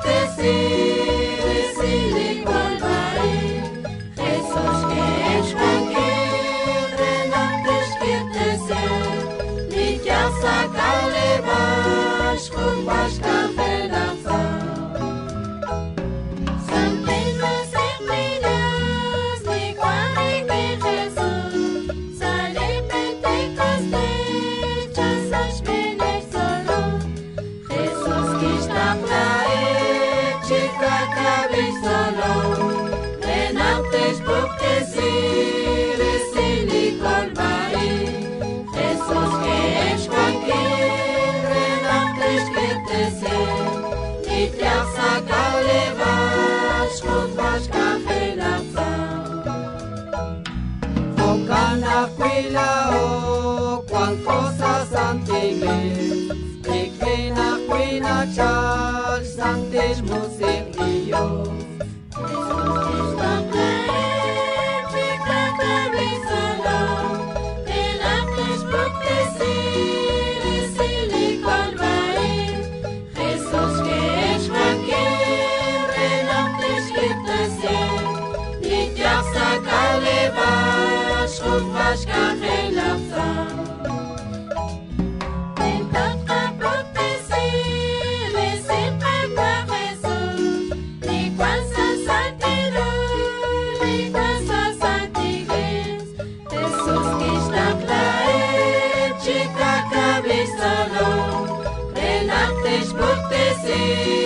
purtăsiri, sili colbai, Jesus que és tranquil, renaptes purtăsiri, nikyasa kalebas, kumbas kafelapsa. Aquila quan cosas antigues, y que na cuina chal santes musiquillos. Kumbas kafelapsa. Intenta proteger, siempre para Jesús. Ni cuanza santidad, ni cuanza santidad. Jesús que está claro, chica cabeza lo, renactes proteger.